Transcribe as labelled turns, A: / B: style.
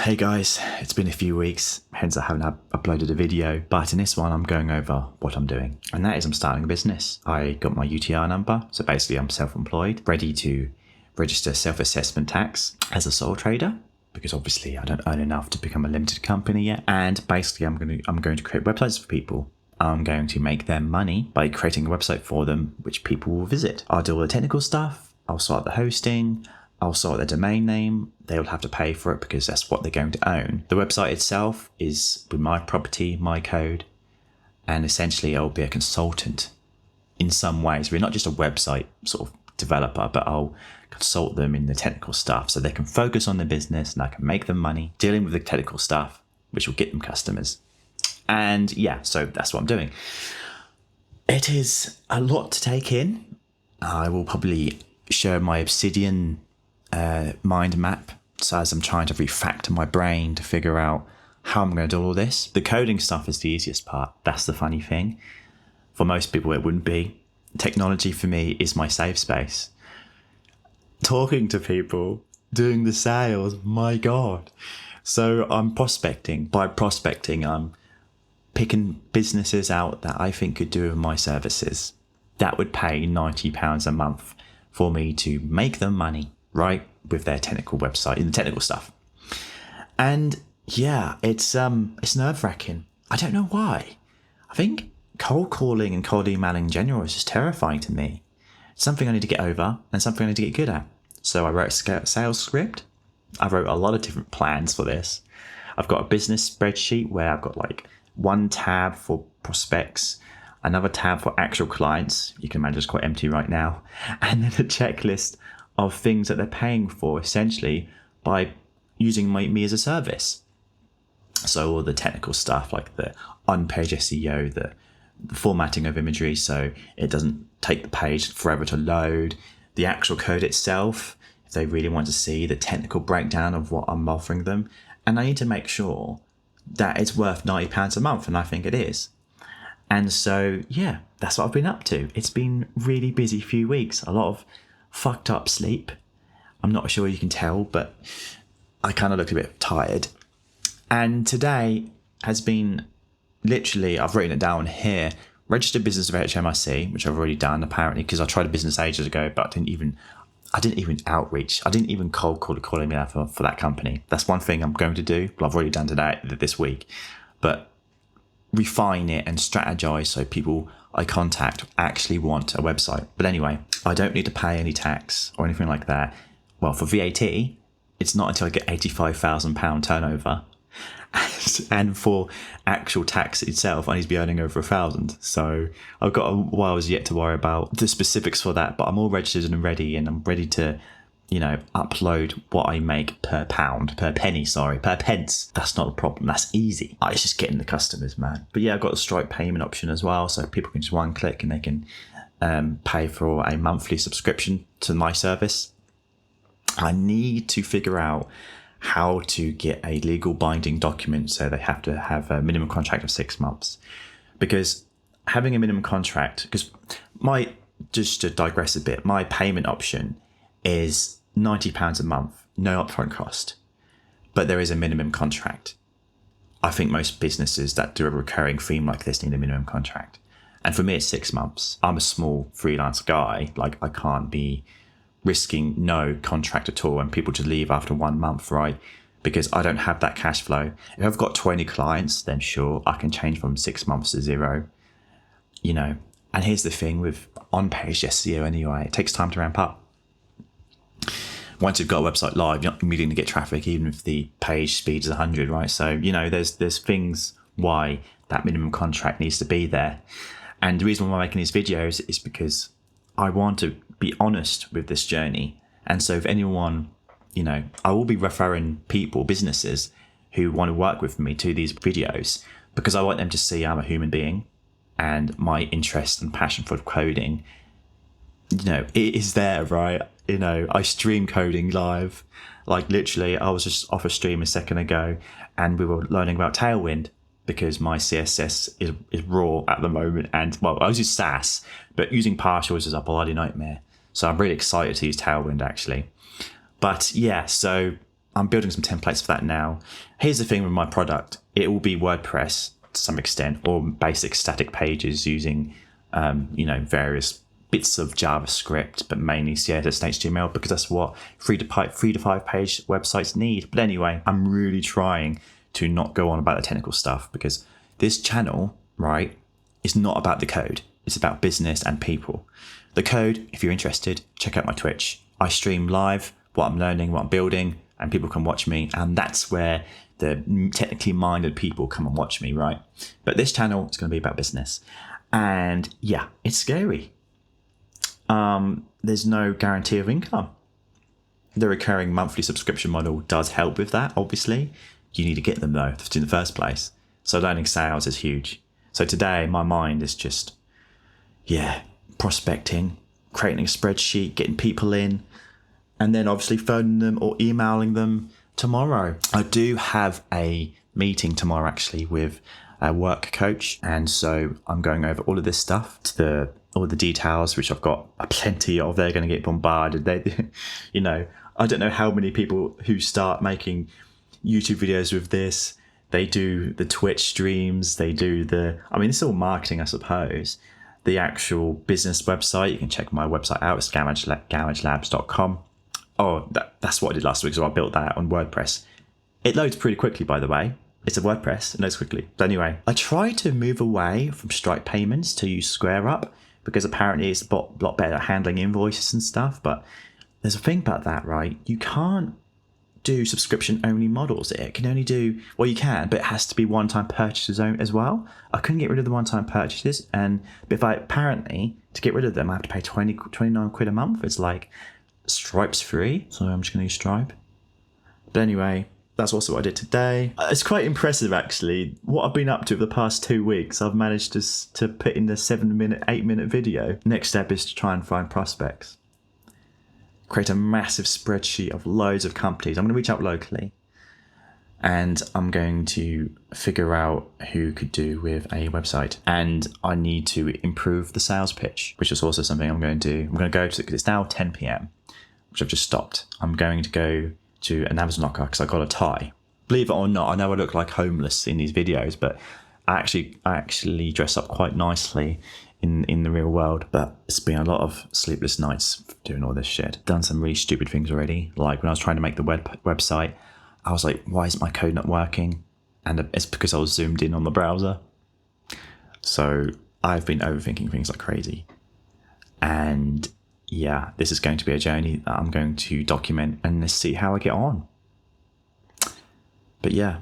A: Hey guys, it's been a few weeks, hence I haven't uploaded a video, but in this one I'm going over what I'm doing. And that is I'm starting a business. I got my UTR number, so basically I'm self-employed, ready to register self-assessment tax as a sole trader, because obviously I don't earn enough to become a limited company yet. And basically I'm going to create websites for people. I'm going to make them money by creating a website for them, which people will visit. I'll do all the technical stuff, I'll sort the hosting, I'll sort the domain name. They will have to pay for it because that's what they're going to own. The website itself is with my property, my code, and essentially I'll be a consultant in some ways. We're not just a website sort of developer, but I'll consult them in the technical stuff so they can focus on their business and I can make them money dealing with the technical stuff, which will get them customers. And yeah, so that's what I'm doing. It is a lot to take in. I will probably share my Obsidian mind map, so as I'm trying to refactor my brain to figure out how I'm going to do all this. The coding stuff is the easiest part. That's the funny thing. For most people it wouldn't be. Technology for me is my safe space. Talking to people, doing the sales, my god. So I'm prospecting. By prospecting, I'm picking businesses out that I think could do with my services that would pay £90 a month for me to make them money, right, with their technical website and the technical stuff. And yeah, it's nerve-wracking. I don't know why. I think cold calling and cold emailing in general is just terrifying to me. It's something I need to get over and something I need to get good at. So I wrote a sales script. I wrote a lot of different plans for this. I've got a business spreadsheet where I've got like one tab for prospects, another tab for actual clients. You can imagine it's quite empty right now. And then a checklist of things that they're paying for essentially by using me as a service. So all the technical stuff like the on-page SEO, the formatting of imagery so it doesn't take the page forever to load, the actual code itself, if they really want to see the technical breakdown of what I'm offering them. And I need to make sure that it's worth £90 a month, and I think it is. And so, yeah, that's what I've been up to. It's been really busy few weeks. A lot of fucked up sleep. I'm not sure you can tell, but I kind of look a bit tired. And today has been literally, I've written it down here, registered business with HMRC, which I've already done apparently, because I tried a business ages ago, but I didn't even outreach. I didn't even cold call me out for that company. That's one thing I'm going to do, but I've already done today, this week. But refine it and strategize so people I contact actually want a website. But anyway, I don't need to pay any tax or anything like that. Well, for VAT, it's not until I get £85,000 turnover. And for actual tax itself, I need to be earning over 1,000. So I've got a while yet to worry about the specifics for that, but I'm all registered and ready, and I'm ready to, upload what I make per pence. That's not a problem. That's easy. It's just getting the customers, man. But yeah, I've got a Stripe payment option as well, so people can just one click and they can pay for a monthly subscription to my service. I need to figure out how to get a legal binding document so they have to have a minimum contract of 6 months. Because having a minimum contract, just to digress a bit, my payment option is £90 a month, no upfront cost, but there is a minimum contract. I think most businesses that do a recurring theme like this need a minimum contract. And for me, it's 6 months. I'm a small freelance guy. Like, I can't be risking no contract at all and people to leave after 1 month, right? Because I don't have that cash flow. If I've got 20 clients, then sure, I can change from 6 months to 0, And here's the thing with on-page SEO anyway, it takes time to ramp up. Once you've got a website live, you're not immediately going to get traffic, even if the page speed is 100, right? So, there's things why that minimum contract needs to be there. And the reason why I'm making these videos is because I want to be honest with this journey. And so if anyone, I will be referring people, businesses who want to work with me to these videos because I want them to see I'm a human being and my interest and passion for coding, it is there, right? I stream coding live. Like literally, I was just off a stream a second ago and we were learning about Tailwind because my CSS is raw at the moment. And well, I was using Sass, but using partials is a bloody nightmare. So I'm really excited to use Tailwind actually. But yeah, so I'm building some templates for that now. Here's the thing with my product. It will be WordPress to some extent, or basic static pages using, various bits of JavaScript, but mainly CSS and HTML, because that's what 3 to 5 page websites need. But anyway, I'm really trying to not go on about the technical stuff, because this channel, right, is not about the code. It's about business and people. The code, if you're interested, check out my Twitch. I stream live what I'm learning, what I'm building, and people can watch me. And that's where the technically minded people come and watch me, right? But this channel is going to be about business. And yeah, it's scary. There's no guarantee of income. The recurring monthly subscription model does help with that, obviously. You need to get them, though, in the first place. So learning sales is huge. So today, my mind is just, prospecting, creating a spreadsheet, getting people in, and then obviously phoning them or emailing them tomorrow. I do have a meeting tomorrow, actually, with a work coach. And so I'm going over all of this stuff, all the details, which I've got plenty of. They're going to get bombarded. I don't know how many people who start making YouTube videos with this. They do the Twitch streams. They do it's all marketing, I suppose. The actual business website, you can check my website out. It's garagelabs.com. Oh, that's what I did last week. So I built that on WordPress. It loads pretty quickly, by the way. It's a WordPress. It loads quickly. But anyway, I try to move away from Stripe payments to use SquareUp, because apparently it's a lot better at handling invoices and stuff. But there's a thing about that, right? You can't do subscription-only models. It can only do, well, you can, but it has to be one-time purchases as well. I couldn't get rid of the one-time purchases, but to get rid of them, I have to pay 29 quid a month. It's like, Stripe's free, so I'm just going to use Stripe. But anyway, that's also what I did today. It's quite impressive, actually, what I've been up to for the past 2 weeks. I've managed to put in the 8-minute video. Next step is to try and find prospects. Create a massive spreadsheet of loads of companies. I'm going to reach out locally, and I'm going to figure out who could do with a website. And I need to improve the sales pitch, which is also something I'm going to do. I'm going to go to, because it's now 10 p.m, which I've just stopped. I'm going to go to an Amazon locker because I got a tie. Believe it or not, I know I look like homeless in these videos, but I actually dress up quite nicely in the real world. But it's been a lot of sleepless nights doing all this shit. Done some really stupid things already. Like when I was trying to make the website, I was like, why is my code not working? And it's because I was zoomed in on the browser. So I've been overthinking things like crazy. And yeah, this is going to be a journey that I'm going to document and let's see how I get on. But yeah,